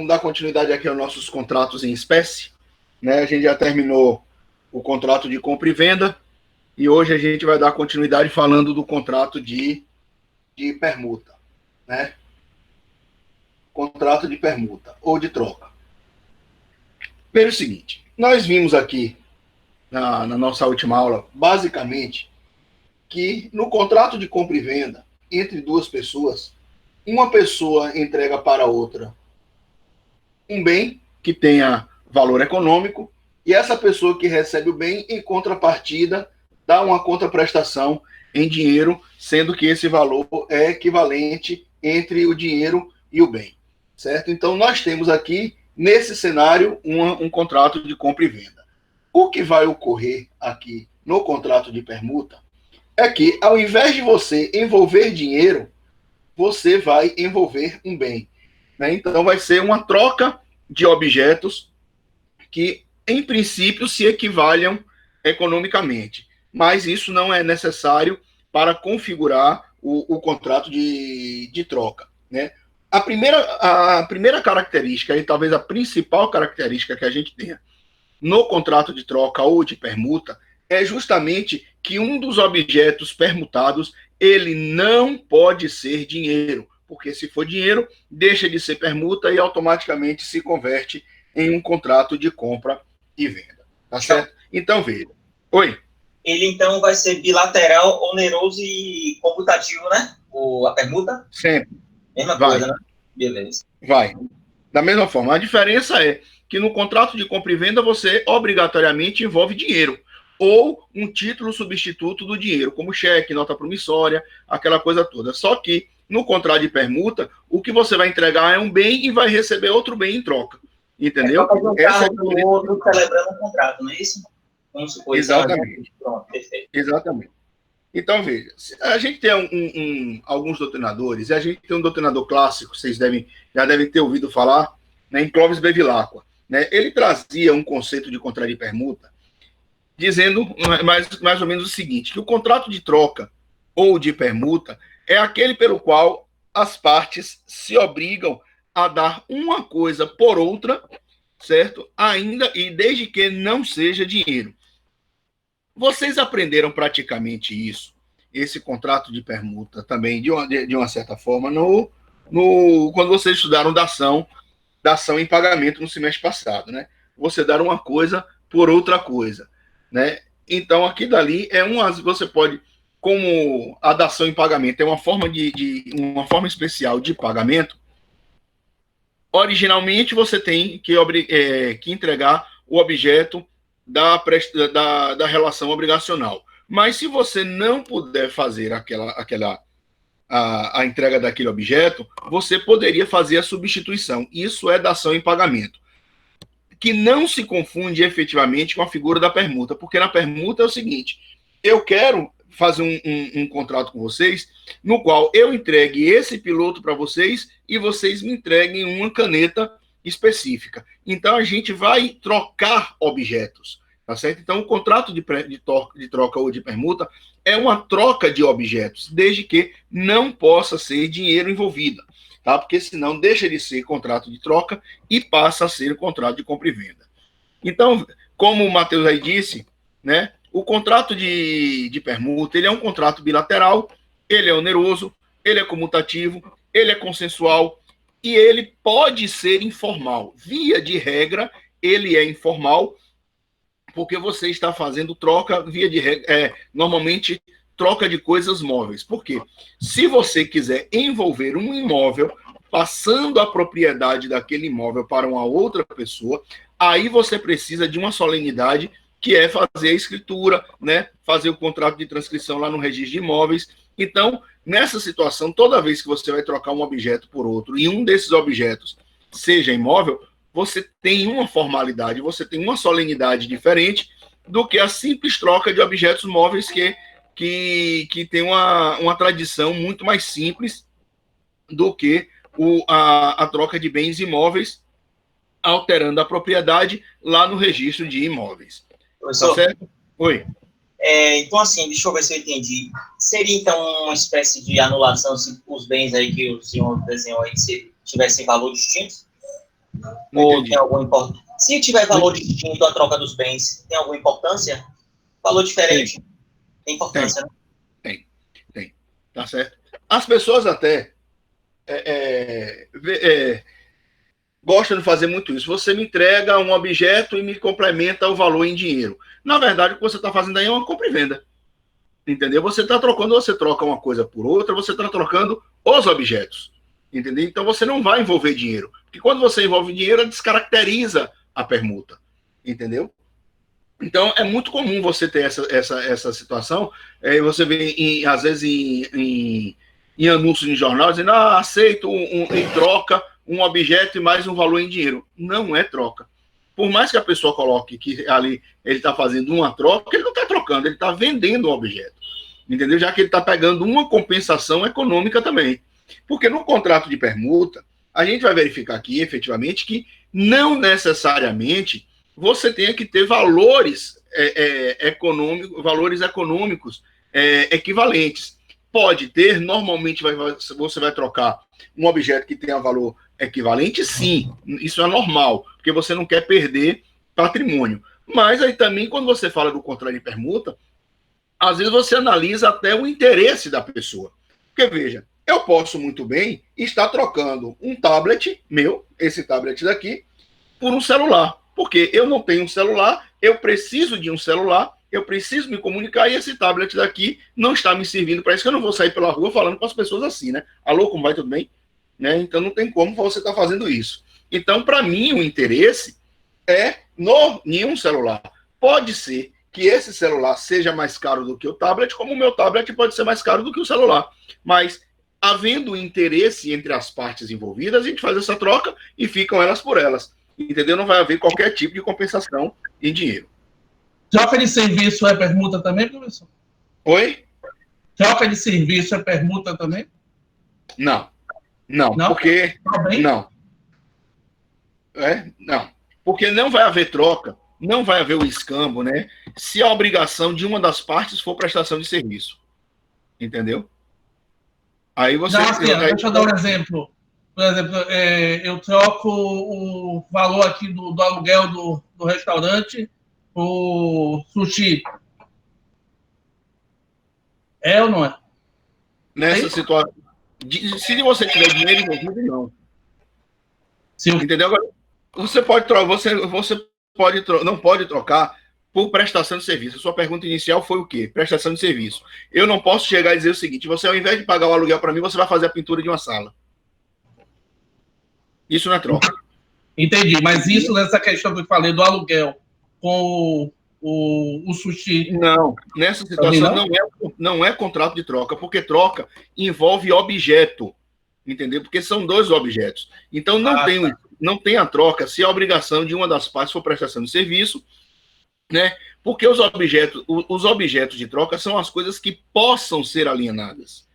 vamos dar continuidade aqui aos nossos contratos em espécie, né? A gente já terminou o contrato de compra e venda, e hoje a gente vai dar continuidade falando do contrato de permuta, né? Contrato de permuta ou de troca. Veja o seguinte, nós vimos aqui na nossa última aula, basicamente, que no contrato de compra e venda entre duas pessoas, uma pessoa entrega para a outra um bem que tenha valor econômico e essa pessoa que recebe o bem, em contrapartida, dá uma contraprestação em dinheiro, sendo que esse valor é equivalente entre o dinheiro e o bem, certo? Então, nós temos aqui, nesse cenário, um contrato de compra e venda. O que vai ocorrer aqui no contrato de permuta é que, ao invés de você envolver dinheiro, você vai envolver um bem, né? Então, vai ser uma troca de objetos que, em princípio, se equivalham economicamente, mas isso não é necessário para configurar o contrato de troca, né? A primeira característica, e talvez a principal característica que a gente tenha no contrato de troca ou de permuta, é justamente que um dos objetos permutados, ele não pode ser dinheiro, porque se for dinheiro, deixa de ser permuta e automaticamente se converte em um contrato de compra e venda. Tá certo? Então, veja. Oi. Ele, então, vai ser bilateral, oneroso e computativo, né? A permuta? Sempre. Mesma vai. coisa, né? Beleza. Vai. Da mesma forma. A diferença é que no contrato de compra e venda você obrigatoriamente envolve dinheiro ou um título substituto do dinheiro, como cheque, nota promissória, aquela coisa toda. Só que no contrato de permuta, o que você vai entregar é um bem e vai receber outro bem em troca. Entendeu? Essa é o outro celebrando um contrato, não é isso? Vamos supor. Exatamente. Pronto, perfeito. Exatamente. Então, veja, a gente tem alguns doutrinadores, e a gente tem um doutrinador clássico, vocês já devem ter ouvido falar, né, em Clovis Bevilacqua. Né? Ele trazia um conceito de contrato de permuta, dizendo mais ou menos o seguinte, que o contrato de troca ou de permuta é aquele pelo qual as partes se obrigam a dar uma coisa por outra, certo? Ainda e desde que não seja dinheiro. Vocês aprenderam praticamente isso, esse contrato de permuta também, de uma certa forma, quando vocês estudaram da ação em pagamento no semestre passado, né? Você dar uma coisa por outra coisa, né? Então, aqui dali você pode, como a dação em pagamento é uma forma uma forma especial de pagamento, originalmente você tem que entregar o objeto da relação obrigacional. Mas se você não puder fazer a entrega daquele objeto, você poderia fazer a substituição. Isso é dação em pagamento, que não se confunde efetivamente com a figura da permuta, porque na permuta é o seguinte, eu quero fazer um contrato com vocês, no qual eu entregue esse piloto para vocês e vocês me entreguem uma caneta específica. Então, a gente vai trocar objetos, tá certo? Então, o contrato de troca ou de permuta é uma troca de objetos, desde que não possa ser dinheiro envolvido, tá? Porque senão deixa de ser contrato de troca e passa a ser contrato de compra e venda. Então, como o Matheus aí disse, né, o contrato de permuta, ele é um contrato bilateral, ele é oneroso, ele é comutativo, ele é consensual, e ele pode ser informal. Via de regra, ele é informal, porque você está fazendo troca, via de regra, normalmente troca de coisas móveis. Por quê? Se você quiser envolver um imóvel, passando a propriedade daquele imóvel para uma outra pessoa, aí você precisa de uma solenidade, que é fazer a escritura, né? Fazer o contrato de transcrição lá no registro de imóveis. Então, nessa situação, toda vez que você vai trocar um objeto por outro e um desses objetos seja imóvel, você tem uma formalidade, você tem uma solenidade diferente do que a simples troca de objetos móveis que tem uma tradição muito mais simples do que a troca de bens imóveis, alterando a propriedade lá no registro de imóveis. Professor, tá certo? Oi. Então, assim, deixa eu ver se eu entendi. Seria, então, uma espécie de anulação se os bens aí que o senhor desenhou aí tivessem valor distinto? Não Ou entendi. tem alguma importância? Se tiver valor distinto à troca dos bens, tem alguma importância? Valor diferente tem importância, né? Tem. Tá certo? As pessoas até gostam de fazer muito isso. Você me entrega um objeto e me complementa o valor em dinheiro. Na verdade, o que você está fazendo aí é uma compra e venda. Entendeu? Você troca uma coisa por outra, você está trocando os objetos. Entendeu? Então você não vai envolver dinheiro. Porque quando você envolve dinheiro, descaracteriza a permuta. Entendeu? Então é muito comum você ter essa situação. Você vê, às vezes, em anúncios em jornal, dizendo: aceito em troca um objeto e mais um valor em dinheiro. Não é troca. Por mais que a pessoa coloque que ali ele está fazendo uma troca, ele não está trocando, ele está vendendo um objeto. Entendeu? Já que ele está pegando uma compensação econômica também. Porque no contrato de permuta, a gente vai verificar aqui, efetivamente, que não necessariamente você tenha que ter valores econômicos equivalentes. Pode ter, normalmente você vai trocar um objeto que tenha valor equivalente, sim, isso é normal, porque você não quer perder patrimônio. Mas aí também, quando você fala do contrato de permuta, às vezes você analisa até o interesse da pessoa. Porque, veja, eu posso muito bem estar trocando um tablet meu, esse tablet daqui, por um celular. Porque eu não tenho um celular, eu preciso de um celular, eu preciso me comunicar e esse tablet daqui não está me servindo para isso, que eu não vou sair pela rua falando com as pessoas assim, né? Alô, como vai, tudo bem? Né? Então não tem como você estar fazendo isso. Então, para mim, o interesse é em um celular. Pode ser que esse celular seja mais caro do que o tablet, como o meu tablet pode ser mais caro do que o celular. Mas, havendo interesse entre as partes envolvidas, a gente faz essa troca e ficam elas por elas. Entendeu? Não vai haver qualquer tipo de compensação em dinheiro. Troca de serviço é permuta também, professor? Oi? Troca de serviço é permuta também? Não. Não, porque... Não. Não. Porque não vai haver troca, não vai haver o escambo, né? Se a obrigação de uma das partes for prestação de serviço. Entendeu? Aí você... Não, assim, deixa eu dar um exemplo. Por exemplo, eu troco o valor aqui do aluguel do restaurante por sushi. É ou não é? Nessa situação... Se você tiver dinheiro envolvido, não. Sim. Entendeu? Agora, você não pode trocar por prestação de serviço. A sua pergunta inicial foi o quê? Prestação de serviço. Eu não posso chegar e dizer o seguinte: você, ao invés de pagar o aluguel para mim, você vai fazer a pintura de uma sala. Isso não é troca. Entendi, mas isso nessa questão que eu falei do aluguel com o sushi. Não, nessa situação não é contrato de troca, porque troca envolve objeto, entendeu? Porque são dois objetos. Então não tem a troca se a obrigação de uma das partes for prestação de serviço, né? Porque os objetos de troca são as coisas que possam ser alienadas,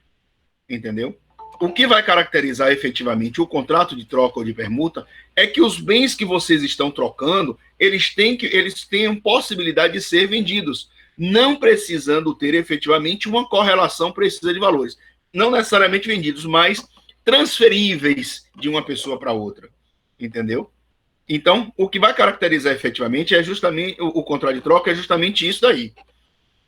entendeu? O que vai caracterizar efetivamente o contrato de troca ou de permuta é que os bens que vocês estão trocando, eles tenham possibilidade de ser vendidos, não precisando ter efetivamente uma correlação precisa de valores. Não necessariamente vendidos, mas transferíveis de uma pessoa para outra. Entendeu? Então, o que vai caracterizar efetivamente é justamente o contrato de troca, é justamente isso daí.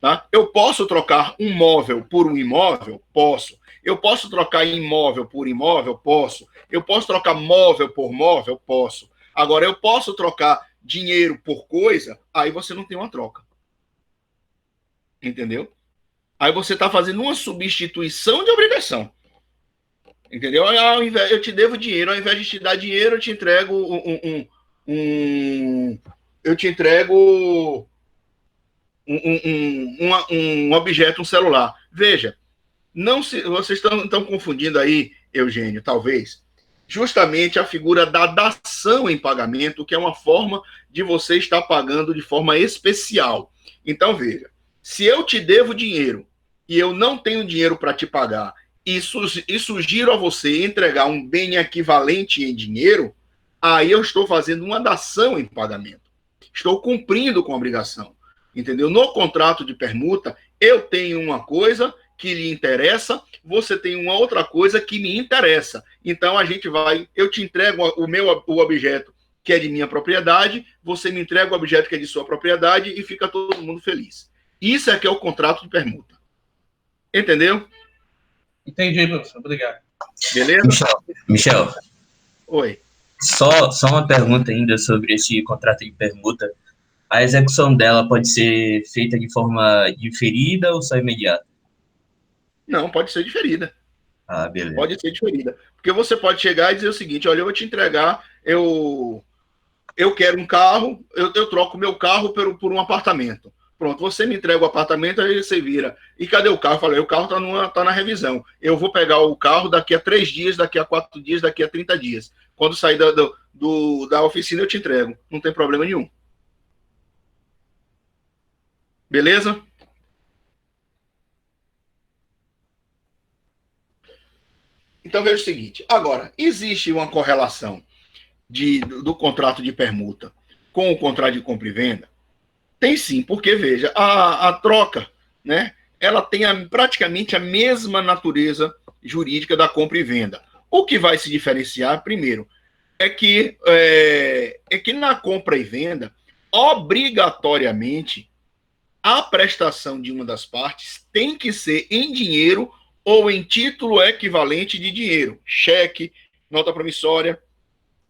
Tá? Eu posso trocar um móvel por um imóvel? Posso. Eu posso trocar imóvel por imóvel? Posso. Eu posso trocar móvel por móvel? Posso. Agora, eu posso trocar dinheiro por coisa? Aí você não tem uma troca. Entendeu? Aí você está fazendo uma substituição de obrigação. Entendeu? Eu te devo dinheiro, ao invés de te dar dinheiro, eu te entrego eu te entrego um objeto, um celular. Veja, vocês estão confundindo aí, Eugênio, talvez, justamente a figura da dação em pagamento, que é uma forma de você estar pagando de forma especial. Então, veja, se eu te devo dinheiro e eu não tenho dinheiro para te pagar e sugiro a você entregar um bem equivalente em dinheiro, aí eu estou fazendo uma dação em pagamento. Estou cumprindo com a obrigação. Entendeu? No contrato de permuta, eu tenho uma coisa que lhe interessa, você tem uma outra coisa que me interessa. Então, eu te entrego o objeto que é de minha propriedade, você me entrega o objeto que é de sua propriedade e fica todo mundo feliz. Isso é que é o contrato de permuta. Entendeu? Entendi, professor. Obrigado. Beleza? Michel, Oi. só uma pergunta ainda sobre esse contrato de permuta. A execução dela pode ser feita de forma diferida ou só imediata? Não, pode ser diferida. Ah, beleza. Pode ser diferida. Porque você pode chegar e dizer o seguinte, olha, eu vou te entregar, eu quero um carro, eu troco meu carro por um apartamento. Pronto, você me entrega o apartamento, aí você vira. E cadê o carro? Eu falei, o carro tá na revisão. Eu vou pegar o carro daqui a 3 dias, daqui a 4 dias, daqui a 30 dias. Quando sair da oficina, eu te entrego. Não tem problema nenhum. Beleza? Então, veja o seguinte. Agora, existe uma correlação do contrato de permuta com o contrato de compra e venda? Tem sim, porque, veja, a troca, né, ela tem praticamente a mesma natureza jurídica da compra e venda. O que vai se diferenciar, primeiro, é que na compra e venda, obrigatoriamente, a prestação de uma das partes tem que ser em dinheiro ou em título equivalente de dinheiro, cheque, nota promissória,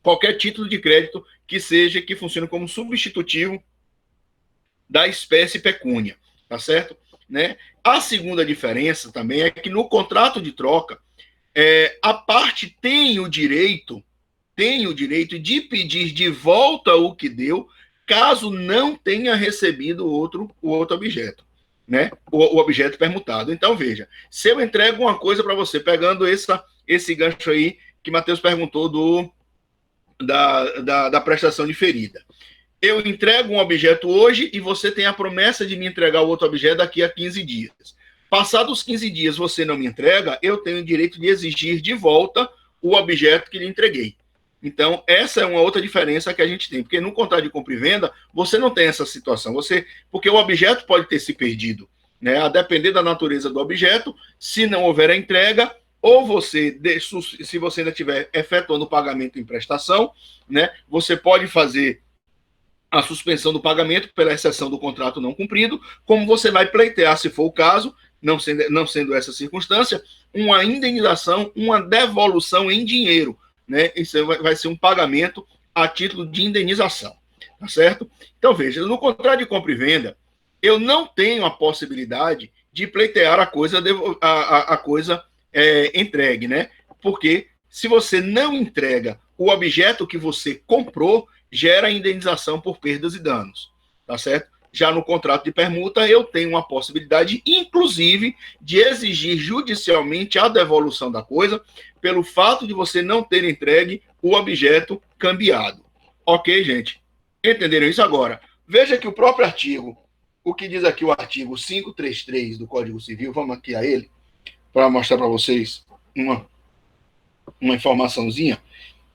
qualquer título de crédito que funcione como substitutivo da espécie pecúnia, tá certo? Né? A segunda diferença também é que no contrato de troca, a parte tem o direito de pedir de volta o que deu, caso não tenha recebido o outro objeto, né? O objeto permutado. Então, veja, se eu entrego uma coisa para você, pegando esse gancho aí que Matheus perguntou da prestação diferida. Eu entrego um objeto hoje e você tem a promessa de me entregar o outro objeto daqui a 15 dias. Passados os 15 dias você não me entrega, eu tenho o direito de exigir de volta o objeto que lhe entreguei. Então, essa é uma outra diferença que a gente tem, porque no contrato de compra e venda, você não tem essa situação, porque o objeto pode ter se perdido, né? A depender da natureza do objeto, se não houver a entrega, ou você, se você ainda estiver efetuando o pagamento em prestação, né, você pode fazer a suspensão do pagamento pela exceção do contrato não cumprido, como você vai pleitear, se for o caso, não sendo essa circunstância, uma indenização, uma devolução em dinheiro, né? Isso vai ser um pagamento a título de indenização, tá certo? Então, veja, no contrato de compra e venda, eu não tenho a possibilidade de pleitear a coisa entregue, né? Porque se você não entrega o objeto que você comprou, gera indenização por perdas e danos, tá certo? Já no contrato de permuta, eu tenho uma possibilidade, inclusive, de exigir judicialmente a devolução da coisa pelo fato de você não ter entregue o objeto cambiado. Ok, gente? Entenderam isso agora? Veja que o próprio artigo, o que diz aqui o artigo 533 do Código Civil, vamos aqui a ele, para mostrar para vocês uma informaçãozinha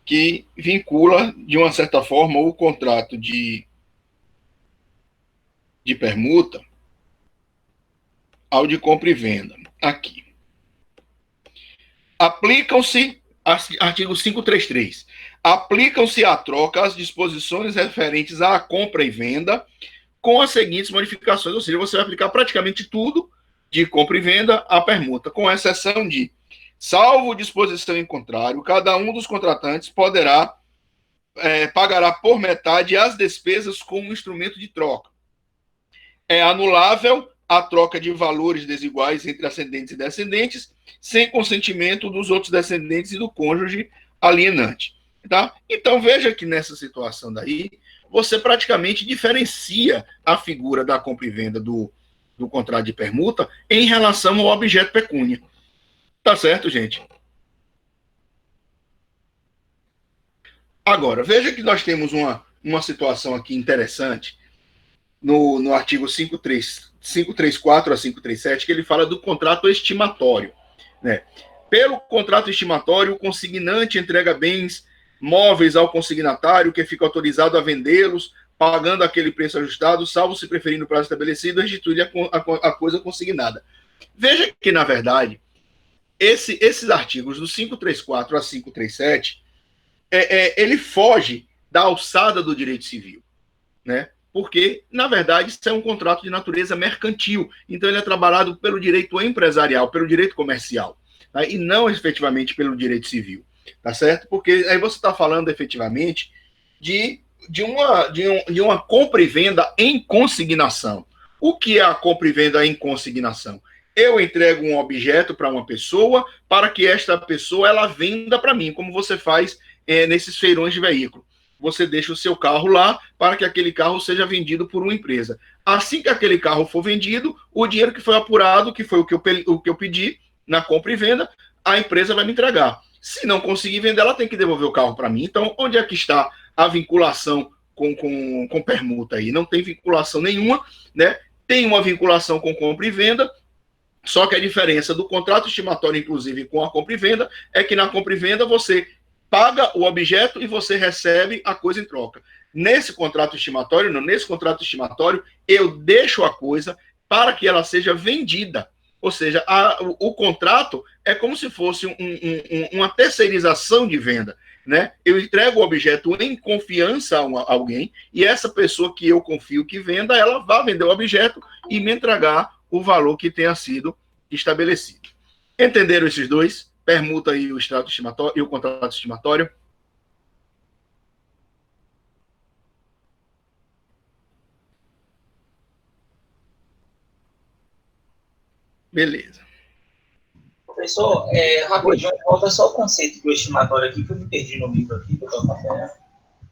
que vincula, de uma certa forma, o contrato de permuta ao de compra e venda. Aqui. Aplicam-se, artigo 533, aplicam-se à troca as disposições referentes à compra e venda com as seguintes modificações, ou seja, você vai aplicar praticamente tudo de compra e venda à permuta, com exceção de, salvo disposição em contrário, cada um dos contratantes pagará por metade as despesas como instrumento de troca. É anulável a troca de valores desiguais entre ascendentes e descendentes, sem consentimento dos outros descendentes e do cônjuge alienante. Tá? Então, veja que nessa situação daí, você praticamente diferencia a figura da compra e venda do contrato de permuta em relação ao objeto pecúnia. Tá certo, gente? Agora, veja que nós temos uma situação aqui interessante no artigo 534 a 537, que ele fala do contrato estimatório, né? Pelo contrato estimatório, o consignante entrega bens móveis ao consignatário, que fica autorizado a vendê-los, pagando aquele preço ajustado, salvo se preferir no prazo estabelecido, restituir a coisa consignada. Veja que, na verdade, esses artigos do 534 a 537, ele foge da alçada do direito civil, né? Porque, na verdade, isso é um contrato de natureza mercantil. Então, ele é trabalhado pelo direito empresarial, pelo direito comercial, tá? E não efetivamente pelo direito civil, tá certo? Porque aí você está falando efetivamente de uma compra e venda em consignação. O que é a compra e venda em consignação? Eu entrego um objeto para uma pessoa para que esta pessoa ela venda para mim, como você faz nesses feirões de veículo. Você deixa o seu carro lá para que aquele carro seja vendido por uma empresa. Assim que aquele carro for vendido, o dinheiro que foi apurado, que foi o que eu pedi na compra e venda, a empresa vai me entregar. Se não conseguir vender, ela tem que devolver o carro para mim. Então, onde é que está a vinculação com permuta aí? Não tem vinculação nenhuma, né? Tem uma vinculação com compra e venda, só que a diferença do contrato estimatório, inclusive, com a compra e venda, é que na compra e venda você paga o objeto e você recebe a coisa em troca. Nesse contrato estimatório, não, nesse contrato estimatório, eu deixo a coisa para que ela seja vendida. Ou seja, o contrato é como se fosse uma terceirização de venda, né? Eu entrego o objeto em confiança a alguém e essa pessoa que eu confio que venda, ela vai vender o objeto e me entregar o valor que tenha sido estabelecido. Entenderam esses dois? Permuta e o extrato estimatório e o contrato estimatório. Beleza. Professor, rapidinho, volta só o conceito do estimatório aqui, que eu me perdi no livro aqui, que eu tô café.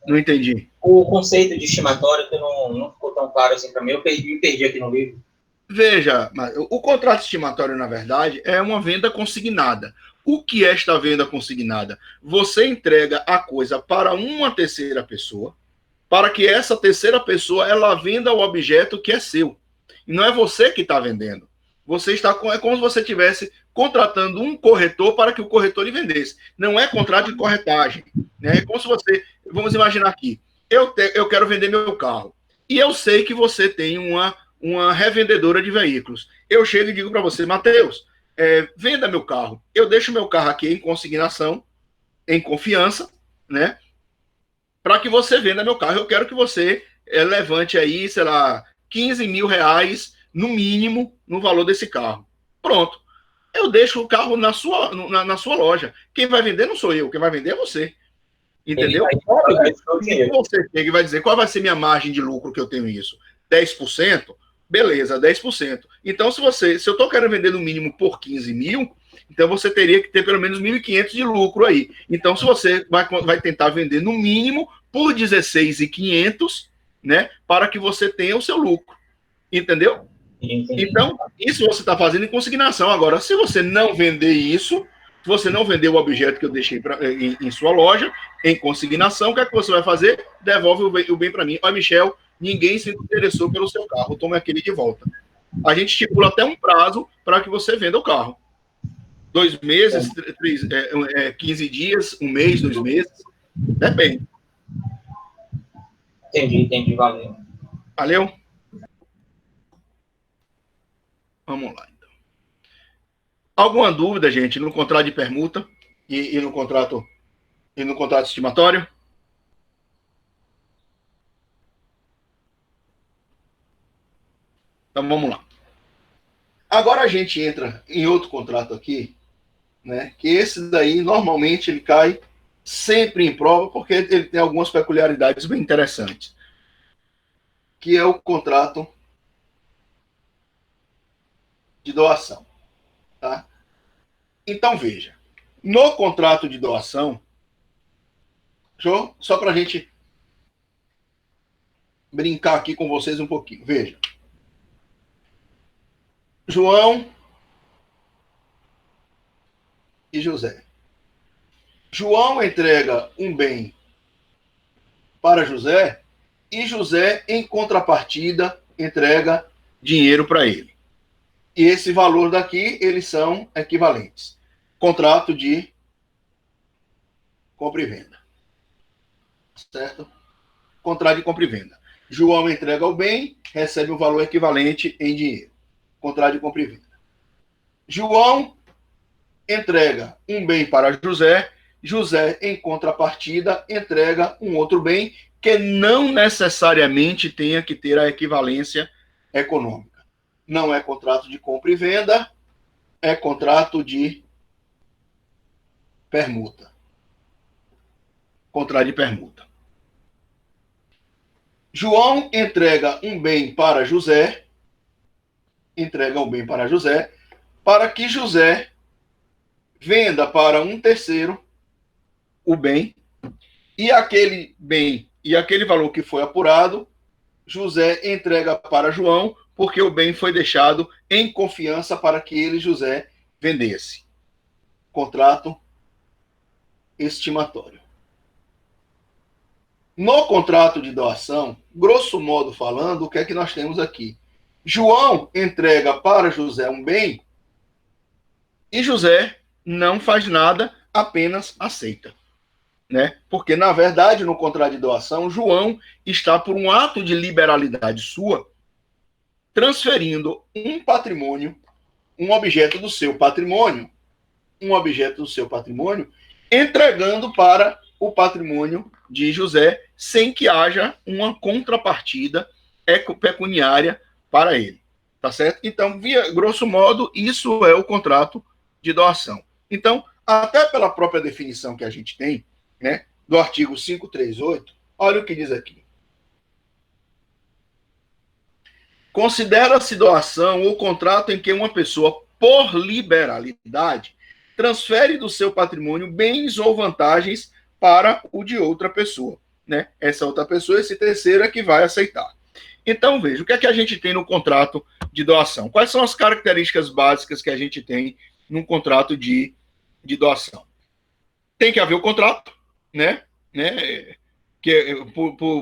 Não entendi. O conceito de estimatório que não ficou tão claro assim para mim, me perdi aqui no livro. Veja, o contrato estimatório, na verdade, é uma venda consignada. O que é esta venda consignada? Você entrega a coisa para uma terceira pessoa, para que essa terceira pessoa ela venda o objeto que é seu. E não é você que está vendendo. Você está é como se você estivesse contratando um corretor para que o corretor lhe vendesse. Não é contrato de corretagem, né? É como se você, vamos imaginar aqui, eu quero vender meu carro e eu sei que você tem uma revendedora de veículos. Eu chego e digo para você, Matheus, venda meu carro. Eu deixo meu carro aqui em consignação, em confiança, né? Para que você venda meu carro. Eu quero que você levante aí, sei lá, 15 mil reais no mínimo no valor desse carro. Pronto. Eu deixo o carro na sua loja. Quem vai vender não sou eu, quem vai vender é você. Entendeu? E você chega e vai dizer, qual vai ser minha margem de lucro que eu tenho isso? 10%? Beleza, 10%. Então, se eu estou querendo vender no mínimo por 15 mil, então você teria que ter pelo menos 1.500 de lucro aí. Então, se você vai tentar vender no mínimo por 16.500, né, para que você tenha o seu lucro. Entendeu? Então, isso você está fazendo em consignação. Agora, se você não vender isso, se você não vender o objeto que eu deixei em sua loja, em consignação, o que é que você vai fazer? Devolve o bem para mim. Olha, Michel, ninguém se interessou pelo seu carro, toma aquele de volta. A gente estipula até um prazo para que você venda o carro. 2 meses, 15 dias, 1 mês, 2 meses, depende. Entendi, valeu. Valeu? Vamos lá, então. Alguma dúvida, gente, no contrato de permuta e no contrato estimatório? Então, vamos lá. Agora a gente entra em outro contrato aqui, né? Que esse daí, normalmente, ele cai sempre em prova, porque ele tem algumas peculiaridades bem interessantes. Que é o contrato de doação, tá? Então, veja. No contrato de doação, só para a gente brincar aqui com vocês um pouquinho. Veja. João e José. João entrega um bem para José e José, em contrapartida, entrega dinheiro para ele. E esse valor daqui, eles são equivalentes. Contrato de compra e venda. Certo? Contrato de compra e venda. João entrega o bem, recebe o valor equivalente em dinheiro. Contrato de compra e venda. João entrega um bem para José José, em contrapartida, entrega um outro bem que não necessariamente tenha que ter a equivalência econômica. Não é contrato de compra e venda, é contrato de permuta. Contrato de permuta. João entrega um bem para José, para que José venda para um terceiro o bem, e aquele bem e aquele valor que foi apurado, José entrega para João, porque o bem foi deixado em confiança para que ele, José, vendesse. Contrato estimatório. No contrato de doação, grosso modo falando, o que é que nós temos aqui? João entrega para José um bem e José não faz nada, apenas aceita. Né? Porque, na verdade, no contrato de doação, João está, por um ato de liberalidade sua, transferindo um patrimônio, um objeto do seu patrimônio, entregando para o patrimônio de José, sem que haja uma contrapartida pecuniária para ele. Tá certo? Então, grosso modo, isso é o contrato de doação. Então, até pela própria definição que a gente tem, né, do artigo 538, olha o que diz aqui. Considera-se doação o contrato em que uma pessoa, por liberalidade, transfere do seu patrimônio bens ou vantagens para o de outra pessoa. Né? Essa outra pessoa, esse terceiro é que vai aceitar. Então, veja, o que é que a gente tem no contrato de doação? Quais são as características básicas que a gente tem num contrato de doação? Tem que haver o contrato, né? Que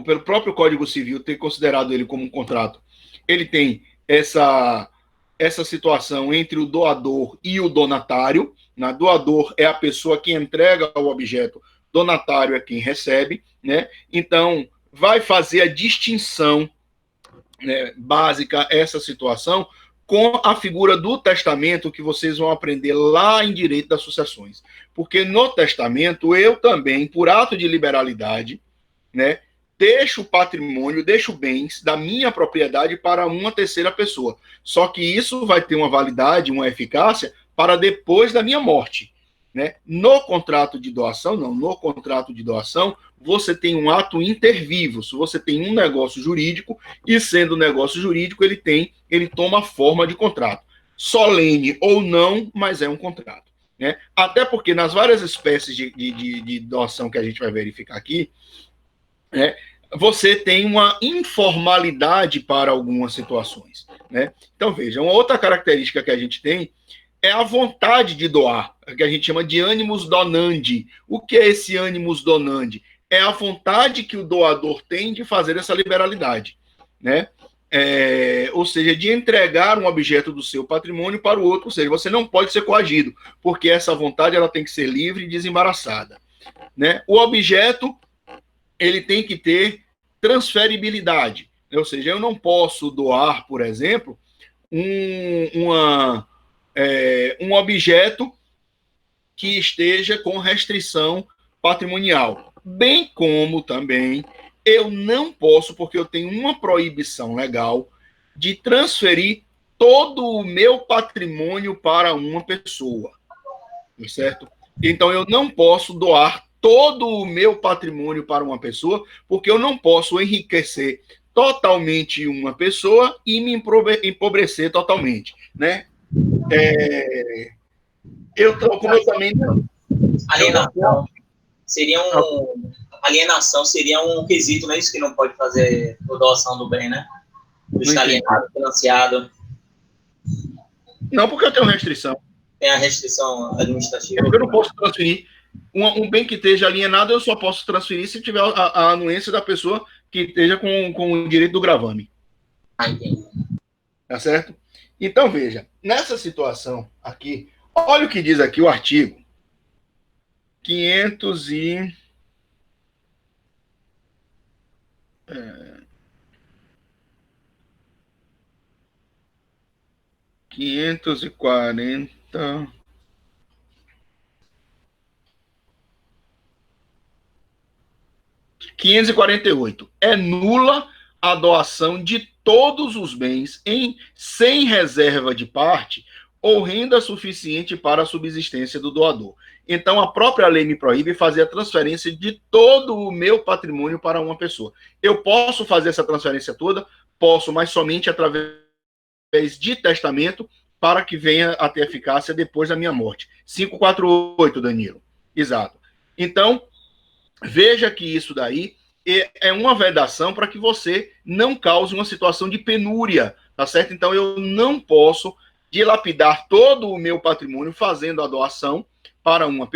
pelo próprio Código Civil ter considerado ele como um contrato, ele tem essa situação entre o doador e o donatário. Né? Doador é a pessoa que entrega o objeto, donatário é quem recebe, né? Então, vai fazer a distinção, né, básica, essa situação, com a figura do testamento, que vocês vão aprender lá em Direito das Sucessões. Porque no testamento, eu também, por ato de liberalidade, né, deixo patrimônio, deixo bens da minha propriedade para uma terceira pessoa. Só que isso vai ter uma validade, uma eficácia para depois da minha morte. Né? No contrato de doação, não. No contrato de doação, você tem um ato inter vivos, você tem um negócio jurídico, e sendo um negócio jurídico, ele toma forma de contrato. Solene ou não, mas é um contrato. Né? Até porque nas várias espécies de doação que a gente vai verificar aqui, né, você tem uma informalidade para algumas situações. Né? Então, veja, uma outra característica que a gente tem é a vontade de doar, que a gente chama de animus donandi. O que é esse animus donandi? É a vontade que o doador tem de fazer essa liberalidade, né? Ou seja, de entregar um objeto do seu patrimônio para o outro. Ou seja, você não pode ser coagido, porque essa vontade ela tem que ser livre e desembaraçada. Né? O objeto ele tem que ter transferibilidade. Ou seja, eu não posso doar, por exemplo, um objeto que esteja com restrição patrimonial. Bem como também eu não posso, porque eu tenho uma proibição legal de transferir todo o meu patrimônio para uma pessoa. Certo? Então eu não posso doar todo o meu patrimônio para uma pessoa, porque eu não posso enriquecer totalmente uma pessoa e me empobrecer totalmente, né? Como eu também alienação seria um quesito, não é isso que não pode fazer a doação do bem, né? Está alienado, financiado. Não, porque eu tenho restrição. Tem a restrição administrativa. Eu não posso transferir um bem que esteja alienado, eu só posso transferir se tiver a anuência da pessoa que esteja com o direito do gravame. Entendi. Tá certo? Então, veja, nessa situação aqui, olha o que diz aqui o artigo 540. 548. É nula a doação de todos os bens sem reserva de parte ou renda suficiente para a subsistência do doador. Então, a própria lei me proíbe fazer a transferência de todo o meu patrimônio para uma pessoa. Eu posso fazer essa transferência toda? Posso, mas somente através de testamento para que venha a ter eficácia depois da minha morte. 548, Danilo. Exato. Então, veja que isso daí é uma vedação para que você não cause uma situação de penúria, tá certo? Então, eu não posso dilapidar todo o meu patrimônio fazendo a doação para uma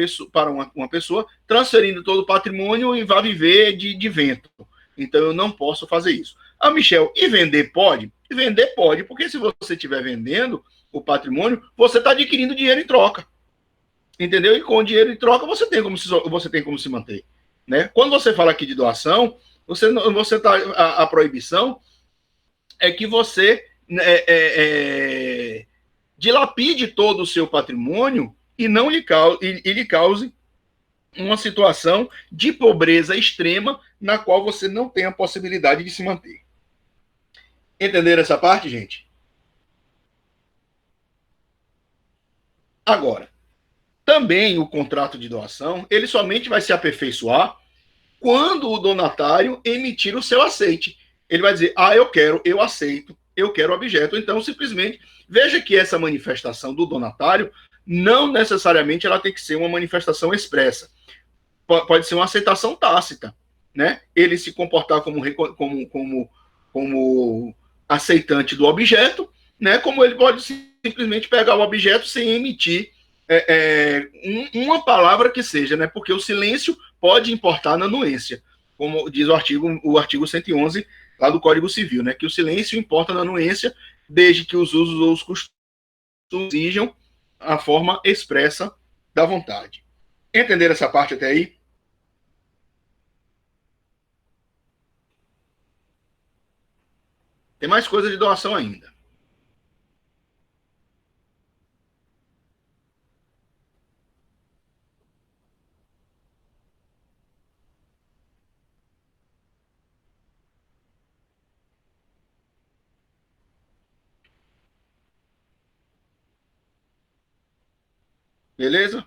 pessoa, transferindo todo o patrimônio e vá viver de vento. Então, eu não posso fazer isso. Ah, Michel, e vender pode? Vender pode, porque se você estiver vendendo o patrimônio, você está adquirindo dinheiro em troca. Entendeu? E com dinheiro em troca, você tem como se manter. Né? Quando você fala aqui de doação, você tá, a proibição é que você dilapide todo o seu patrimônio e não lhe cause uma situação de pobreza extrema na qual você não tem a possibilidade de se manter. Entenderam essa parte, gente? Agora, também o contrato de doação, ele somente vai se aperfeiçoar quando o donatário emitir o seu aceite. Ele vai dizer, eu quero, eu aceito, eu quero o objeto. Então, simplesmente, veja que essa manifestação do donatário, não necessariamente ela tem que ser uma manifestação expressa. Pode ser uma aceitação tácita, né? Ele se comportar como aceitante do objeto, né? Como ele pode simplesmente pegar o objeto sem emitir uma palavra que seja, né? Porque o silêncio pode importar na anuência, como diz o artigo 111 lá do Código Civil, né? Que o silêncio importa na anuência desde que os usos ou os costumes exijam a forma expressa da vontade. Entenderam essa parte até aí? Tem mais coisa de doação ainda. Beleza?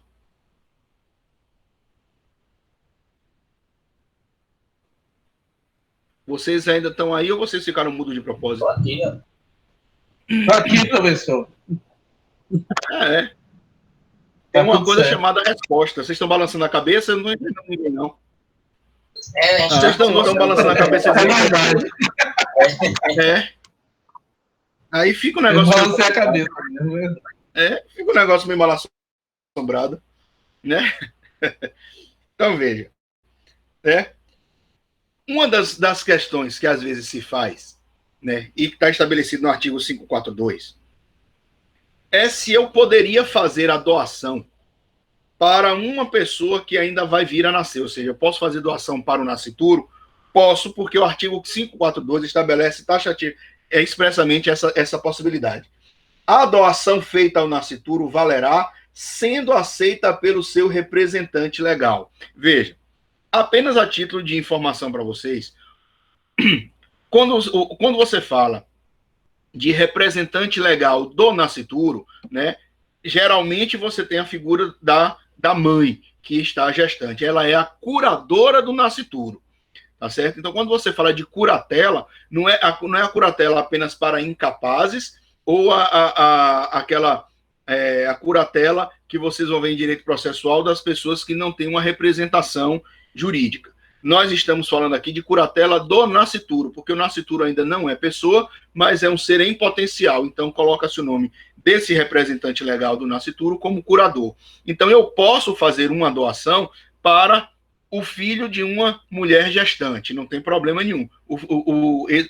Vocês ainda estão aí ou vocês ficaram mudos de propósito? Tô aqui, ó. Tô aqui, professor. Tem uma coisa chamada resposta. Vocês estão balançando a cabeça? Eu não entendo ninguém, não. Vocês estão balançando a cabeça. Aí fica um negócio... Eu balancei a cabeça. Fica um negócio meio mal assombrado, né? Então, veja. Uma das questões que às vezes se faz, né, e que está estabelecido no artigo 542, é se eu poderia fazer a doação para uma pessoa que ainda vai vir a nascer. Ou seja, eu posso fazer doação para o nascituro? Posso, porque o artigo 542 estabelece expressamente essa possibilidade. A doação feita ao nascituro valerá sendo aceita pelo seu representante legal. Veja, apenas a título de informação para vocês, quando você fala de representante legal do nascituro, né, geralmente você tem a figura da mãe que está gestante. Ela é a curadora do nascituro, tá certo? Então, quando você fala de curatela, não é a curatela apenas para incapazes ou a curatela que vocês vão ver em direito processual das pessoas que não têm uma representação jurídica. Nós estamos falando aqui de curatela do nascituro, porque o nascituro ainda não é pessoa, mas é um ser em potencial. Então, coloca-se o nome desse representante legal do nascituro como curador. Então, eu posso fazer uma doação para o filho de uma mulher gestante, não tem problema nenhum,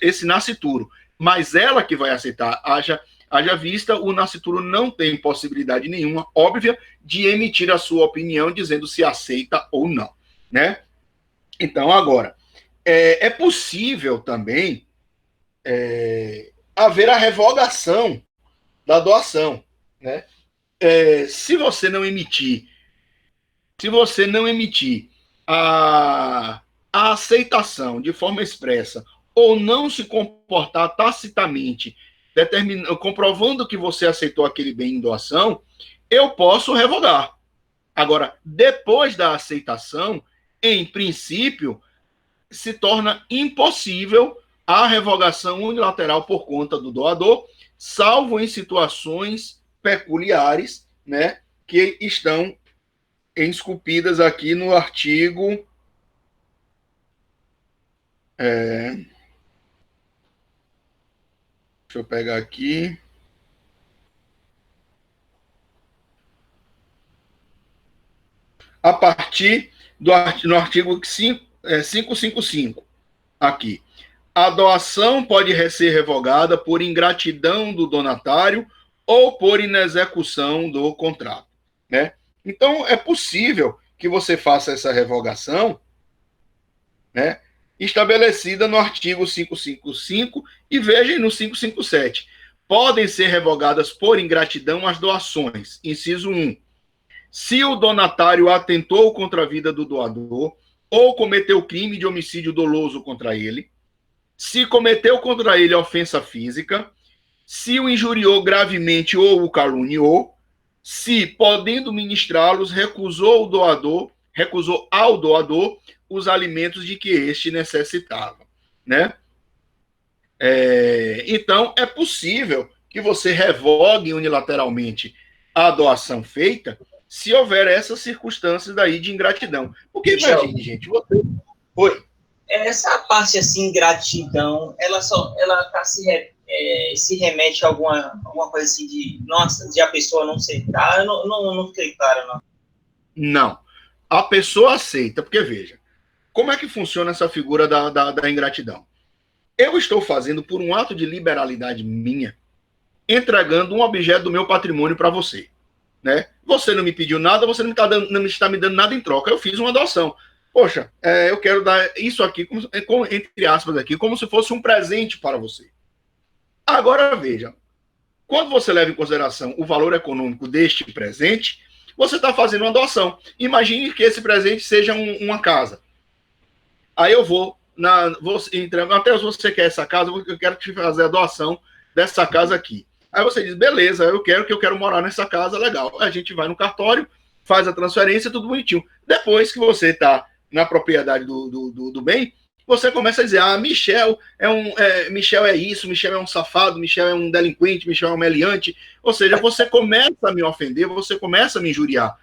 esse nascituro. Mas ela que vai aceitar, haja vista, o nascituro não tem possibilidade nenhuma, óbvia, de emitir a sua opinião dizendo se aceita ou não, né? Então, agora, é possível também haver a revogação da doação, né? Se você não emitir a aceitação de forma expressa ou não se comportar tacitamente, comprovando que você aceitou aquele bem em doação, eu posso revogar. Agora, depois da aceitação, em princípio, se torna impossível a revogação unilateral por conta do doador, salvo em situações peculiares, né, que estão esculpidas aqui no artigo... Deixa eu pegar aqui. A partir no artigo 555, aqui. A doação pode ser revogada por ingratidão do donatário ou por inexecução do contrato, né? Então, é possível que você faça essa revogação, né, estabelecida no artigo 555 e veja no 557. Podem ser revogadas por ingratidão as doações. Inciso 1. Se o donatário atentou contra a vida do doador ou cometeu crime de homicídio doloso contra ele, se cometeu contra ele ofensa física, se o injuriou gravemente ou o caluniou, se, podendo ministrá-los, recusou ao doador os alimentos de que este necessitava, né? Então, é possível que você revogue unilateralmente a doação feita se houver essas circunstâncias daí de ingratidão. Porque imagine, gente, você... Oi. Essa parte, assim, ingratidão, ela tá se remete a alguma coisa assim de, nossa, de a pessoa não aceitar? Eu não fiquei claro, não. Não. A pessoa aceita, porque veja, como é que funciona essa figura da ingratidão? Eu estou fazendo, por um ato de liberalidade minha, entregando um objeto do meu patrimônio para você, né? Você não me pediu nada, você não está me dando nada em troca. Eu fiz uma doação. Poxa, eu quero dar isso aqui, entre aspas aqui, como se fosse um presente para você. Agora, veja, quando você leva em consideração o valor econômico deste presente, você está fazendo uma doação. Imagine que esse presente seja uma casa. Aí eu vou até se você quer essa casa, eu quero te fazer a doação dessa casa aqui. Aí você diz, beleza, eu quero morar nessa casa, legal. A gente vai no cartório, faz a transferência, tudo bonitinho. Depois que você está na propriedade do bem, você começa a dizer, Michel Michel é isso, Michel é um safado, Michel é um delinquente, Michel é um meliante. Ou seja, você começa a me ofender, você começa a me injuriar,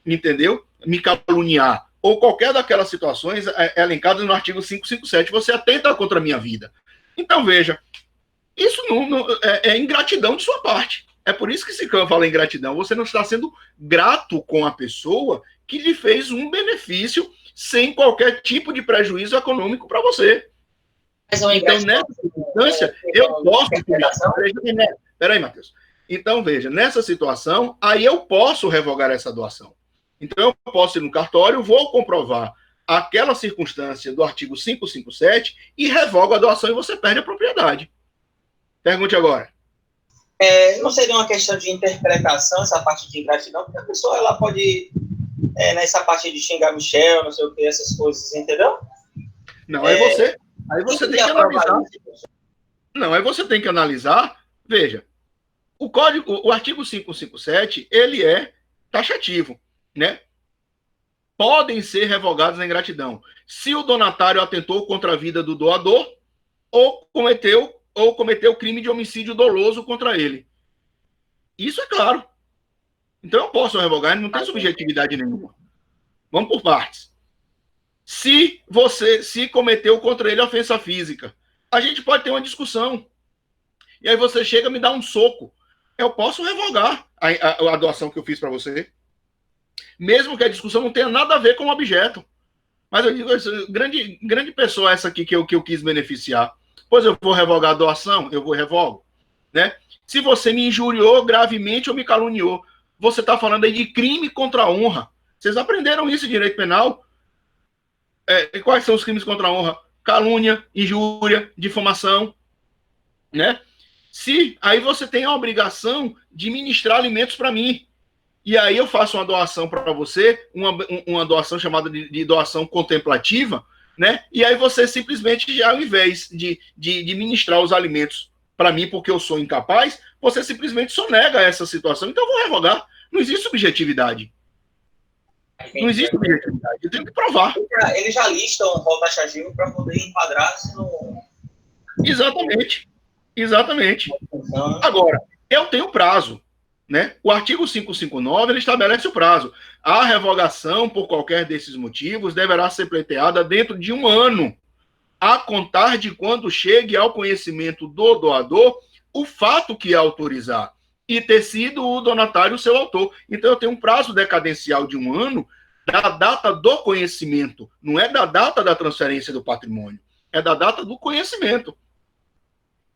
entendeu? Me caluniar. Ou qualquer daquelas situações elencadas no artigo 557, você atenta contra a minha vida. Então, veja, isso não é ingratidão de sua parte. É por isso que se fala em ingratidão. Você não está sendo grato com a pessoa que lhe fez um benefício sem qualquer tipo de prejuízo econômico para você. Então, nessa circunstância, eu posso... Peraí, Matheus. Então, veja, nessa situação, aí eu posso revogar essa doação. Então, eu posso ir no cartório, vou comprovar aquela circunstância do artigo 557 e revogo a doação e você perde a propriedade. Pergunte agora. Não seria uma questão de interpretação, essa parte de ingratidão? Porque a pessoa ela pode, nessa parte de xingar Michel, não sei o que, essas coisas, entendeu? Não, aí você tem que analisar. Não, aí você tem que analisar. Veja, o artigo 557, ele é taxativo, né? Podem ser revogados a ingratidão se o donatário atentou contra a vida do doador ou cometeu crime de homicídio doloso contra ele. Isso é claro. Então eu posso revogar, ele não tem subjetividade nenhuma. Vamos por partes. Se cometeu contra ele ofensa física, a gente pode ter uma discussão. E aí você chega e me dá um soco. Eu posso revogar a doação que eu fiz para você. Mesmo que a discussão não tenha nada a ver com o objeto. Mas eu digo, grande pessoa essa aqui que eu quis beneficiar. Pois eu vou revogar a doação, eu vou revogo, né? Se você me injuriou gravemente ou me caluniou, você está falando aí de crime contra a honra. Vocês aprenderam isso em direito penal? Quais são os crimes contra a honra? Calúnia, injúria, difamação, né? Aí você tem a obrigação de ministrar alimentos para mim. E aí eu faço uma doação para você, uma doação chamada de doação contemplativa, né? E aí você simplesmente, já, ao invés de ministrar os alimentos para mim, porque eu sou incapaz, você simplesmente sonega essa situação. Então eu vou revogar. Não existe subjetividade. Não existe objetividade. Eu tenho que provar. Eles já listam o rol taxativo para poder enquadrar se não. Exatamente. Exatamente. Agora, eu tenho prazo, né? O artigo 559 ele estabelece o prazo. A revogação, por qualquer desses motivos, deverá ser pleiteada dentro de 1 ano, a contar de quando chegue ao conhecimento do doador o fato que autorizar e ter sido o donatário o seu autor. Então, eu tenho um prazo decadencial de 1 ano da data do conhecimento. Não é da data da transferência do patrimônio. É da data do conhecimento.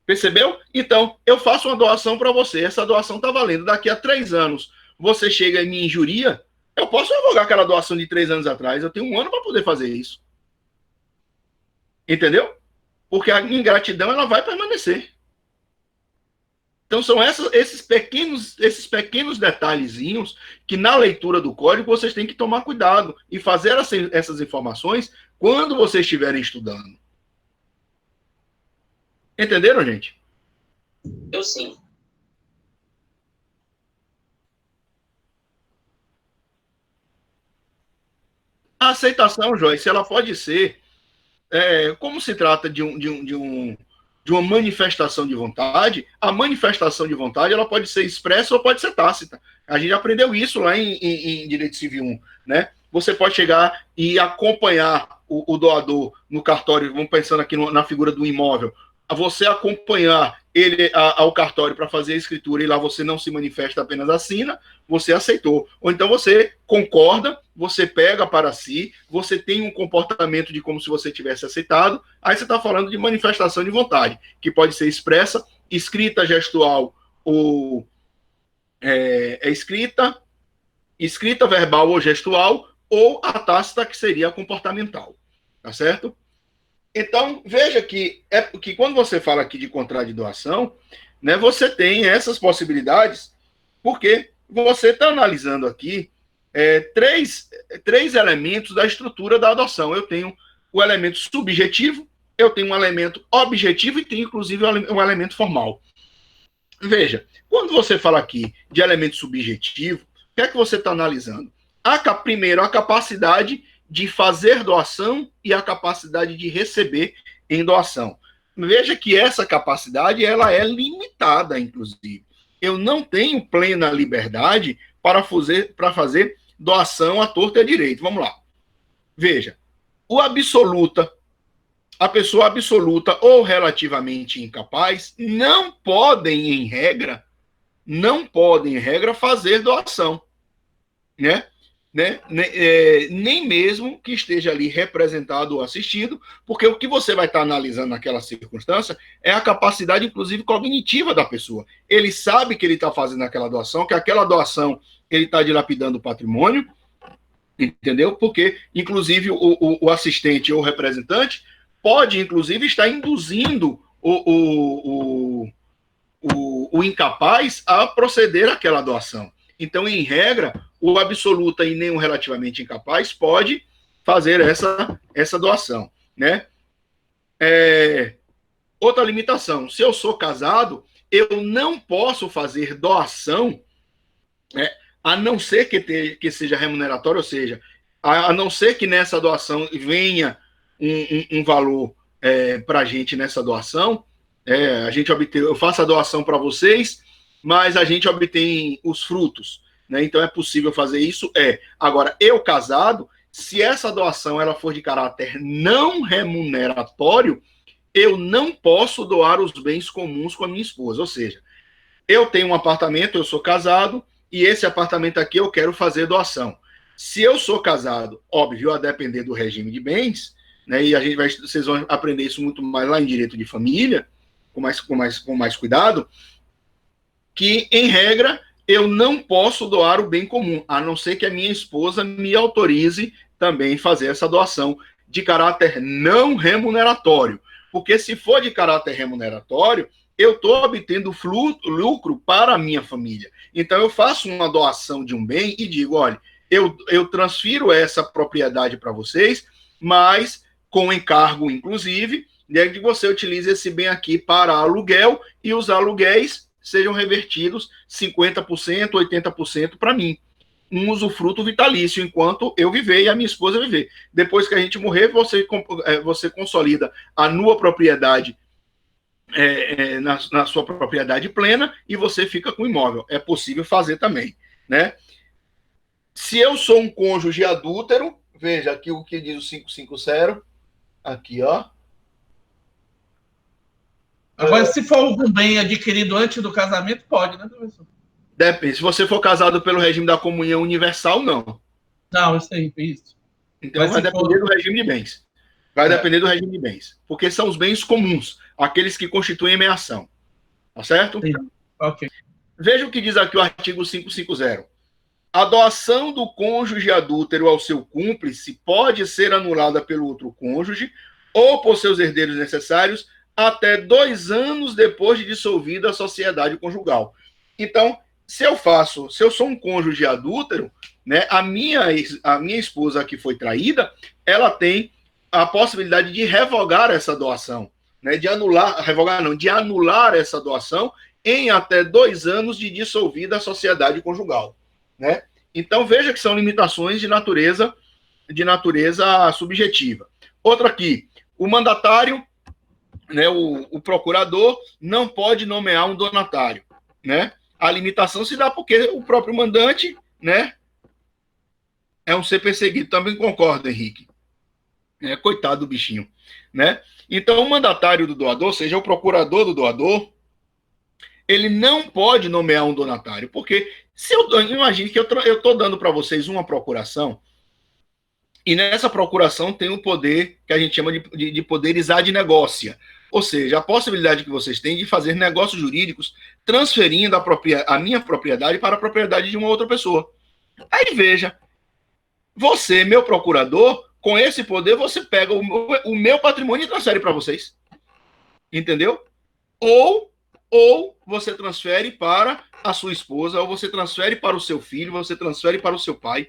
Percebeu? Então, eu faço uma doação para você. Essa doação está valendo. Daqui a 3 anos, você chega e me injuria, eu posso revogar aquela doação de 3 anos atrás. Eu tenho 1 ano para poder fazer isso. Entendeu? Porque a ingratidão ela vai permanecer. Então, são esses pequenos detalhezinhos que, na leitura do código, vocês têm que tomar cuidado e fazer essas informações quando vocês estiverem estudando. Entenderam, gente? Eu sim. A aceitação, Joyce, ela pode ser, como se trata de uma manifestação de vontade, a manifestação de vontade ela pode ser expressa ou pode ser tácita. A gente aprendeu isso lá em Direito Civil 1, né? Você pode chegar e acompanhar o doador no cartório, vamos pensando aqui na figura do imóvel, você acompanhar ele ao cartório para fazer a escritura e lá você não se manifesta, apenas assina, você aceitou. Ou então você concorda, você pega para si, você tem um comportamento de como se você tivesse aceitado, aí você está falando de manifestação de vontade, que pode ser expressa, escrita, gestual, ou escrita, verbal ou gestual, ou a tácita, que seria a comportamental. Tá certo? Então, veja que quando você fala aqui de contrato de doação, né, você tem essas possibilidades, porque você está analisando aqui três elementos da estrutura da adoção. Eu tenho o elemento subjetivo, eu tenho um elemento objetivo e tenho, inclusive, um elemento formal. Veja, quando você fala aqui de elemento subjetivo, o que é que você está analisando? Primeiro, a capacidade de fazer doação e a capacidade de receber em doação. Veja que essa capacidade ela é limitada, inclusive. Eu não tenho plena liberdade para fazer doação à torta e à direita. Vamos lá. Veja, a pessoa absoluta ou relativamente incapaz não podem, em regra, fazer doação, né? Nem mesmo que esteja ali representado ou assistido, porque o que você vai estar analisando naquela circunstância é a capacidade, inclusive, cognitiva da pessoa. Ele sabe que ele está fazendo aquela doação, que aquela doação ele está dilapidando o patrimônio, entendeu? Porque, inclusive, o assistente ou o representante pode, inclusive, estar induzindo o incapaz a proceder àquela doação. Então, em regra, o absoluta e nem o relativamente incapaz pode fazer essa doação, né? Outra limitação, se eu sou casado, eu não posso fazer doação, né, a não ser que seja remuneratório, ou seja, a não ser que nessa doação venha um valor para a gente nessa doação, eu faço a doação para vocês, mas a gente obtém os frutos, né? Então é possível fazer isso. Agora, eu casado, se essa doação ela for de caráter não remuneratório, eu não posso doar os bens comuns com a minha esposa. Ou seja, eu tenho um apartamento, eu sou casado, e esse apartamento aqui eu quero fazer doação. Se eu sou casado, óbvio, a depender do regime de bens, né? E vocês vão aprender isso muito mais lá em direito de família, com mais cuidado, que, em regra, eu não posso doar o bem comum, a não ser que a minha esposa me autorize também fazer essa doação de caráter não remuneratório. Porque se for de caráter remuneratório, eu estou obtendo lucro para a minha família. Então, eu faço uma doação de um bem e digo, olha, eu transfiro essa propriedade para vocês, mas com encargo, inclusive, né, de que você utilize esse bem aqui para aluguel e os aluguéis sejam revertidos 50%, 80% para mim. Um usufruto vitalício, enquanto eu viver e a minha esposa viver. Depois que a gente morrer, você consolida a nua propriedade na sua propriedade plena e você fica com o imóvel. É possível fazer também, né? Se eu sou um cônjuge adúltero, veja aqui o que diz o 550, aqui, ó. Agora, se for algum bem adquirido antes do casamento, pode, né, professor? Depende. Se você for casado pelo regime da comunhão universal, não. Não, isso aí, isso. Então vai depender do regime de bens. Vai depender do regime de bens. Porque são os bens comuns, aqueles que constituem meação. Tá certo? Sim. Ok. Veja o que diz aqui o artigo 550. A doação do cônjuge adúltero ao seu cúmplice pode ser anulada pelo outro cônjuge ou por seus herdeiros necessários até 2 anos depois de dissolvida a sociedade conjugal. Então, se eu sou um cônjuge adúltero, né, a minha esposa que foi traída, ela tem a possibilidade de revogar essa doação, né, de anular essa doação em até 2 anos de dissolvida a sociedade conjugal, né? Então veja que são limitações de natureza subjetiva. Outra aqui, o mandatário, né, o procurador não pode nomear um donatário, né? A limitação se dá porque o próprio mandante, né, é um ser perseguido. Também concordo, Henrique. Coitado do bichinho, né? Então, o mandatário do doador, seja o procurador do doador, ele não pode nomear um donatário, porque se imagine que eu estou dando para vocês uma procuração, e nessa procuração tem um poder que a gente chama de poderes ad negócia, ou seja, a possibilidade que vocês têm de fazer negócios jurídicos transferindo a minha propriedade para a propriedade de uma outra pessoa. Aí veja, você, meu procurador, com esse poder, você pega o meu patrimônio e transfere para vocês. Entendeu? Ou você transfere para a sua esposa, ou você transfere para o seu filho, você transfere para o seu pai.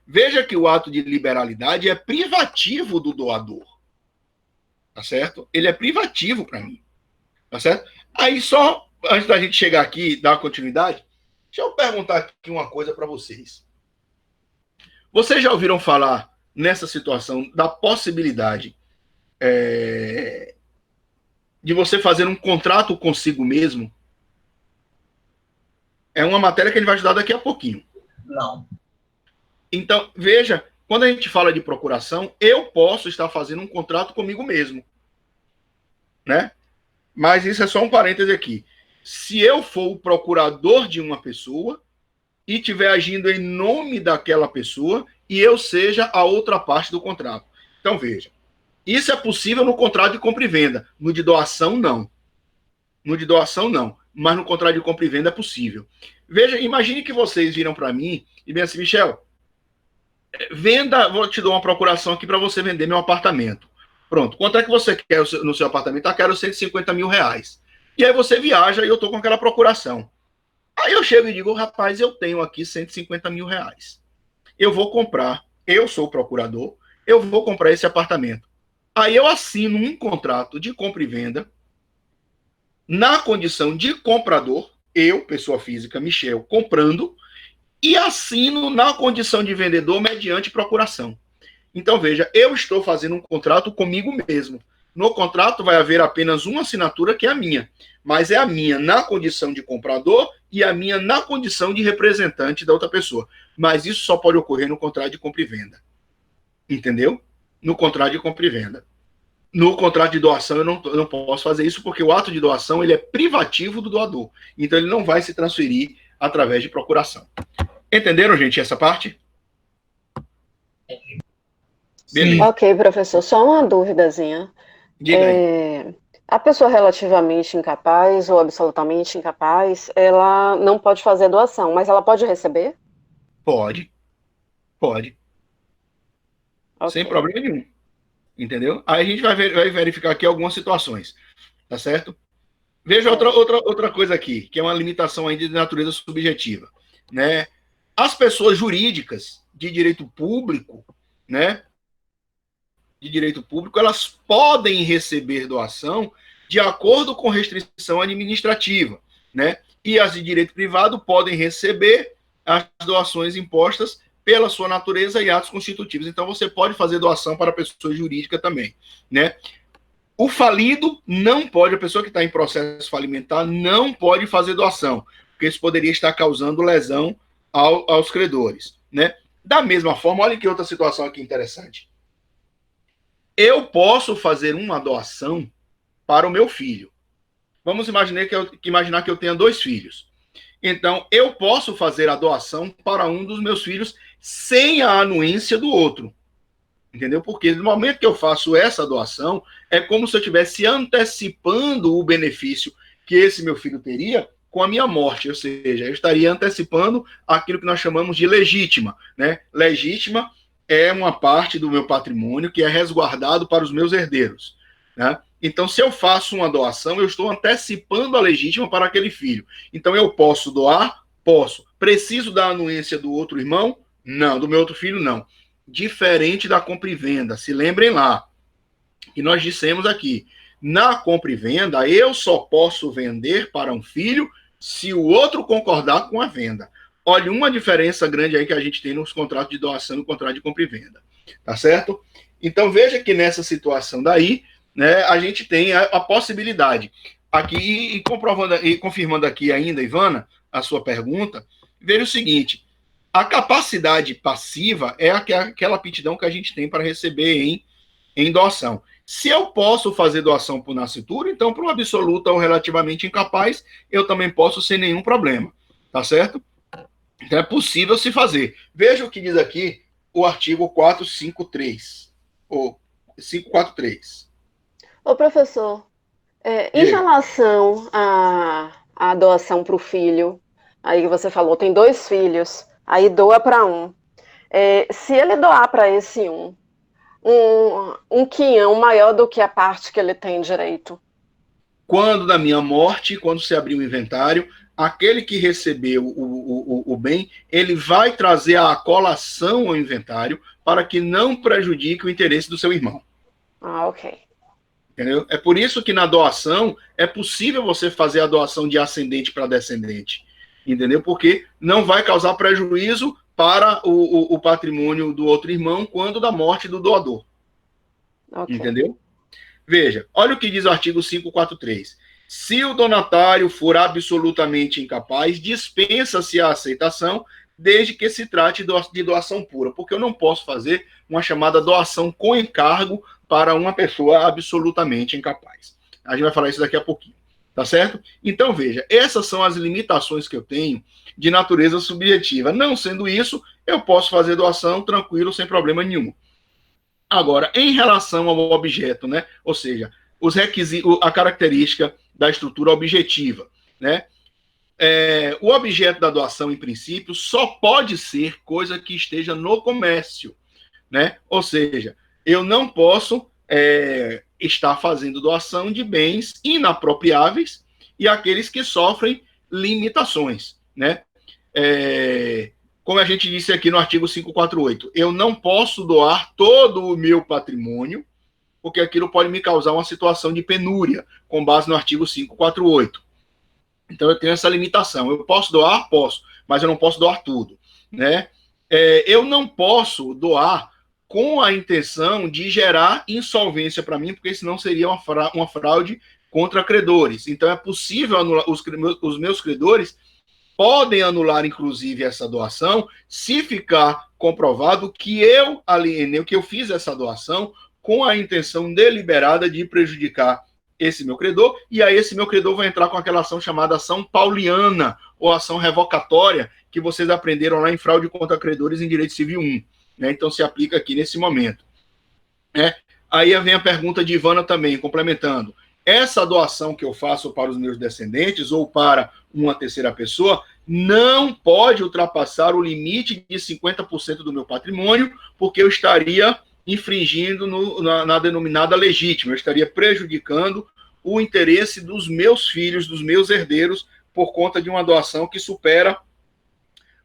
Veja que o ato de liberalidade é privativo do doador. Tá certo? Ele é privativo para mim. Tá certo? Aí só, antes da gente chegar aqui e dar continuidade, deixa eu perguntar aqui uma coisa para vocês. Vocês já ouviram falar nessa situação da possibilidade de você fazer um contrato consigo mesmo? É uma matéria que a gente vai estudar daqui a pouquinho. Não. Então, veja, quando a gente fala de procuração, eu posso estar fazendo um contrato comigo mesmo, né? Mas isso é só um parêntese aqui. Se eu for o procurador de uma pessoa e estiver agindo em nome daquela pessoa e eu seja a outra parte do contrato. Então, veja, isso é possível no contrato de compra e venda. No de doação, não. No de doação, não. Mas no contrato de compra e venda é possível. Veja, imagine que vocês viram para mim e bem assim, Michel, vou te dar uma procuração aqui para você vender meu apartamento. Pronto, quanto é que você quer no seu apartamento? Eu quero 150 mil reais. E aí você viaja e eu estou com aquela procuração. Aí eu chego e digo, rapaz, eu tenho aqui 150 mil reais. Eu vou comprar, eu sou o procurador, eu vou comprar esse apartamento. Aí eu assino um contrato de compra e venda na condição de comprador, eu, pessoa física, Michel, comprando, e assino na condição de vendedor mediante procuração. Então, veja, eu estou fazendo um contrato comigo mesmo. No contrato vai haver apenas uma assinatura que é a minha, mas é a minha na condição de comprador e a minha na condição de representante da outra pessoa. Mas isso só pode ocorrer no contrato de compra e venda. Entendeu? No contrato de compra e venda. No contrato de doação eu não posso fazer isso porque o ato de doação ele é privativo do doador. Então ele não vai se transferir através de procuração. Entenderam, gente, essa parte? Sim. Ok, professor, só uma duvidazinha. Diga aí. A pessoa relativamente incapaz ou absolutamente incapaz, ela não pode fazer doação, mas ela pode receber? Pode. Ok. Sem problema nenhum. Entendeu? Aí a gente vai verificar aqui algumas situações. Tá certo? Veja outra coisa aqui, que é uma limitação ainda de natureza subjetiva. Né? As pessoas jurídicas de direito público, né, de direito público, elas podem receber doação de acordo com restrição administrativa, né? E as de direito privado podem receber as doações impostas pela sua natureza e atos constitutivos. Então, você pode fazer doação para a pessoa jurídica também, né? O falido não pode, a pessoa que está em processo falimentar não pode fazer doação, porque isso poderia estar causando lesão aos credores, né? Da mesma forma, olha que outra situação aqui interessante. Eu posso fazer uma doação para o meu filho. Vamos imaginar que eu tenha 2 filhos. Então, eu posso fazer a doação para um dos meus filhos sem a anuência do outro. Entendeu? Porque no momento que eu faço essa doação, é como se eu estivesse antecipando o benefício que esse meu filho teria com a minha morte. Ou seja, eu estaria antecipando aquilo que nós chamamos de legítima, né? Legítima é uma parte do meu patrimônio que é resguardado para os meus herdeiros, né? Então, se eu faço uma doação, eu estou antecipando a legítima para aquele filho. Então, eu posso doar? Posso. Preciso da anuência do outro irmão? Não. Do meu outro filho? Não. Diferente da compra e venda. Se lembrem lá, que nós dissemos aqui, na compra e venda, eu só posso vender para um filho se o outro concordar com a venda. Olha, uma diferença grande aí que a gente tem nos contratos de doação e no contrato de compra e venda. Tá certo? Então, veja que nessa situação daí, né, a gente tem a possibilidade. Aqui, e confirmando aqui ainda, Ivana, a sua pergunta, veja o seguinte, a capacidade passiva é aquela aptidão que a gente tem para receber em doação. Se eu posso fazer doação por nascitura, então para um absoluto ou relativamente incapaz, eu também posso sem nenhum problema. Tá certo? Então é possível se fazer. Veja o que diz aqui o artigo 453. Ou 543. Ô, professor, em relação à doação para o filho, aí que você falou, tem 2 filhos, aí doa para um. Se ele doar para esse um quinhão maior do que a parte que ele tem direito. Quando da minha morte, quando se abrir o inventário, aquele que recebeu o bem, ele vai trazer a colação ao inventário para que não prejudique o interesse do seu irmão. Ah, ok. Entendeu? É por isso que na doação é possível você fazer a doação de ascendente para descendente. Entendeu? Porque não vai causar prejuízo para o patrimônio do outro irmão quando da morte do doador. Okay. Entendeu? Veja, olha o que diz o artigo 543. Se o donatário for absolutamente incapaz, dispensa-se a aceitação, desde que se trate de doação pura, porque eu não posso fazer uma chamada doação com encargo para uma pessoa absolutamente incapaz. A gente vai falar isso daqui a pouquinho, tá certo? Então, veja, essas são as limitações que eu tenho de natureza subjetiva. Não sendo isso, eu posso fazer doação tranquilo, sem problema nenhum. Agora, em relação ao objeto, né? Ou seja, os requisitos, a característica da estrutura objetiva, né? O objeto da doação, em princípio, só pode ser coisa que esteja no comércio, né? Ou seja, eu não posso estar fazendo doação de bens inapropriáveis e aqueles que sofrem limitações, né? Como a gente disse aqui no artigo 548, eu não posso doar todo o meu patrimônio, porque aquilo pode me causar uma situação de penúria, com base no artigo 548. Então, eu tenho essa limitação. Eu posso doar? Posso, mas eu não posso doar tudo, né? Eu não posso doar com a intenção de gerar insolvência para mim, porque senão seria uma fraude contra credores. Então, é possível anular, os meus credores podem anular, inclusive, essa doação, se ficar comprovado que eu alienei, que eu fiz essa doação com a intenção deliberada de prejudicar esse meu credor, e aí esse meu credor vai entrar com aquela ação chamada ação pauliana, ou ação revocatória, que vocês aprenderam lá em Fraude contra Credores em Direito Civil 1. Né? Então, se aplica aqui nesse momento. Aí vem a pergunta de Ivana também, complementando. Essa doação que eu faço para os meus descendentes ou para uma terceira pessoa não pode ultrapassar o limite de 50% do meu patrimônio, porque eu estaria infringindo na denominada legítima, eu estaria prejudicando o interesse dos meus filhos, dos meus herdeiros, por conta de uma doação que supera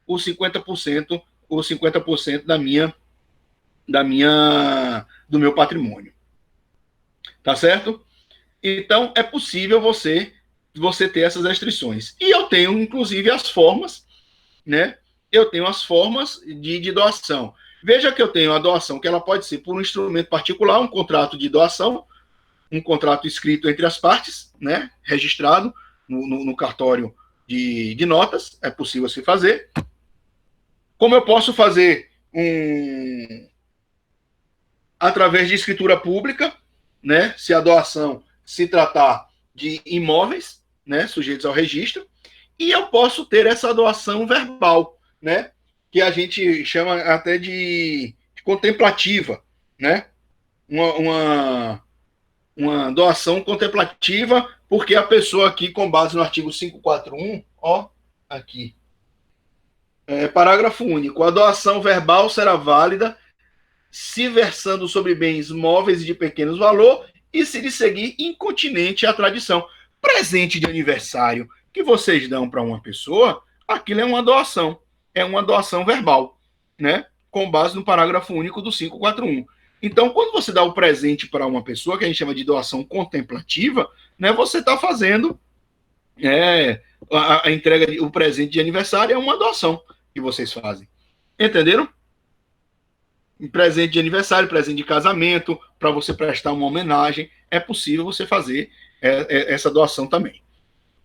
os 50% da minha do meu patrimônio. Tá certo? Então, é possível você ter essas restrições. E eu tenho, inclusive, as formas, né? Eu tenho as formas de doação. Veja que eu tenho a doação, que ela pode ser por um instrumento particular, um contrato de doação, um contrato escrito entre as partes, né? Registrado no cartório de notas, é possível se fazer. Como eu posso fazer através de escritura pública, né? Se a doação se tratar de imóveis, né? Sujeitos ao registro, e eu posso ter essa doação verbal, né? Que a gente chama até de contemplativa, né? Uma doação contemplativa, porque a pessoa aqui, com base no artigo 541, ó, aqui, parágrafo único, a doação verbal será válida se versando sobre bens móveis e de pequeno valor e se lhe seguir incontinente à tradição. Presente de aniversário que vocês dão para uma pessoa, aquilo é uma doação verbal, né? Com base no parágrafo único do 541. Então, quando você dá o presente para uma pessoa, que a gente chama de doação contemplativa, né, você está fazendo a entrega, o presente de aniversário é uma doação que vocês fazem. Entenderam? Presente de aniversário, presente de casamento, para você prestar uma homenagem, é possível você fazer essa doação também.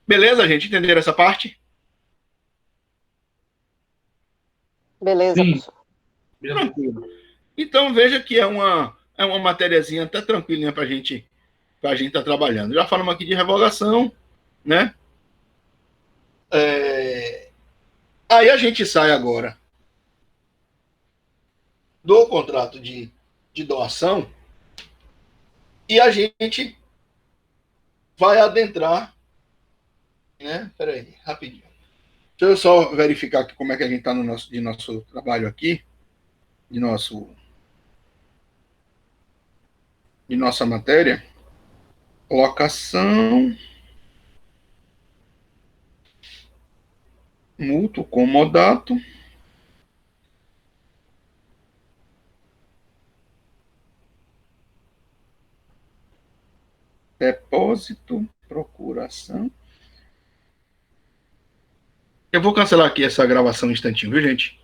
Beleza, gente? Entenderam essa parte? Beleza, Sim. professor. Tranquilo. Então, veja que é uma matériazinha até tranquilinha para a gente estar trabalhando. Já falamos aqui de revogação, né? Aí a gente sai agora do contrato de doação e a gente vai adentrar, né? Peraí, rapidinho. Deixa eu só verificar aqui como é que a gente está no nosso trabalho aqui, de nossa matéria. Locação, mútuo, comodato, depósito, procuração. Eu vou cancelar aqui essa gravação um instantinho, viu, gente?